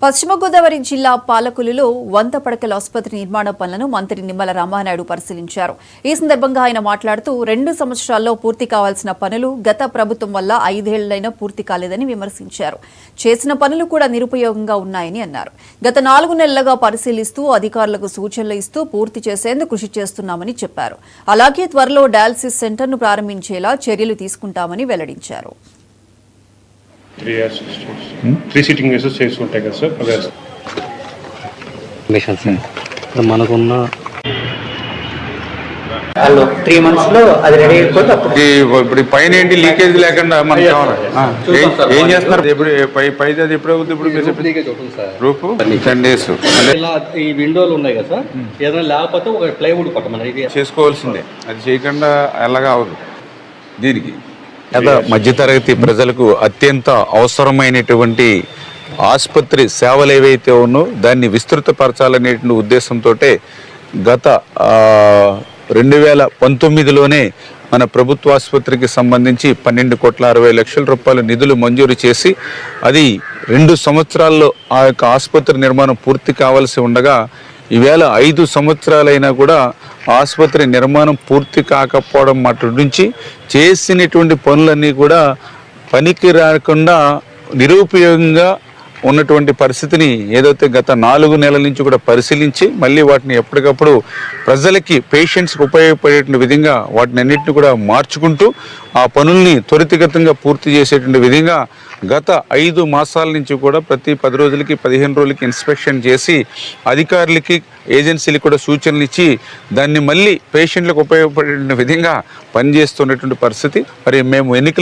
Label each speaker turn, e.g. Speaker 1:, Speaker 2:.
Speaker 1: పశ్చిమ గోదావరి జిల్లా పాలకులులో 100 పడకల ఆసుపత్రి నిర్మాణ పనులను మంత్రి నిమ్మల రామానాయుడు పరిశీలించారు. ఈ సందర్భంగా ఆయన మాట్లాడుతూ 2 సంవత్సరాల్లో పూర్తి కావాల్సిన పనులు గత ప్రభుత్వం వల్ల 5 ఏళ్లైనా పూర్తి కాలేదని విమర్శించారు. చేసిన పనులు కూడా నిరుపయోగంగా ఉన్నాయని అన్నారు. గత 4 నెలలుగా పరిశీలిస్తూ అధికారులకు సూచనలు ఇస్తూ పూర్తి చేసేందుకు కృషి చేస్తున్నామని చెప్పారు. అలాగే త్వరలో డయాలసిస్ సెంటర్ను ప్రారంభించేలా చర్యలు తీసుకుంటామని వెల్లడించారు.
Speaker 2: 3 years 3 సీటింగ్ వేసెస్ చేసుకుంటాయి కదా సార్. అదే
Speaker 3: మిషన్ సార్ మనకున్న
Speaker 4: వాళ్ళు 3 months లో అది రెడీ అయిపోతే అప్పుడు
Speaker 5: ఇప్పుడు పైన ఏంటి లీకేజ్ లేకుండా మనకి కావాలి. ఏం చేస్తున్నారు పైది అది ఎప్పుడు అవుతుంది? ఇప్పుడు రూపు 10 days
Speaker 3: ఈ విండోలు ఉన్నాయి కదా సార్, ఏదైనా లేకపోతే ఒక ప్లైవుడ్ కొట్టమని ఇది
Speaker 5: చేసుకోవాల్సిందే. అది చేయకుండా ఎలాగా అవదు. దీనికి మధ్యతరగతి ప్రజలకు అత్యంత అవసరమైనటువంటి ఆసుపత్రి సేవలు ఏవైతే ఉన్నో దాన్ని విస్తృతపరచాలనేటువంటి ఉద్దేశంతో గత 2019లోనే మన ప్రభుత్వ ఆసుపత్రికి సంబంధించి 12,60,00,000 రూపాయల నిధులు మంజూరు చేసి అది 2 సంవత్సరాల్లో ఆ యొక్క ఆసుపత్రి నిర్మాణం పూర్తి కావాల్సి ఉండగా ఈవేళ 5 సంవత్సరాలైనా కూడా ఆసుపత్రి నిర్మాణం పూర్తి కాకపోవడం మటు నుంచి చేసినటువంటి పనులన్నీ కూడా పనికి రాకుండా నిరుపయోగంగా ఉన్నటువంటి పరిస్థితిని ఏదైతే గత 4 నెలల నుంచి కూడా పరిశీలించి మళ్ళీ వాటిని ఎప్పటికప్పుడు ప్రజలకి పేషెంట్స్కి ఉపయోగపడేటువంటి విధంగా వాటిని అన్నింటినీ కూడా మార్చుకుంటూ ఆ పనుల్ని త్వరితగతంగా పూర్తి చేసేటువంటి విధంగా గత 5 మాసాల నుంచి కూడా ప్రతి 10 రోజులకి 15 రోజులకి ఇన్స్పెక్షన్ చేసి అధికారులకి ఏజెన్సీలకు కూడా సూచనలు ఇచ్చి దాన్ని మళ్ళీ పేషెంట్లకు ఉపయోగపడే విధంగా పనిచేస్తున్నటువంటి పరిస్థితి. మరి మేము ఎన్నికల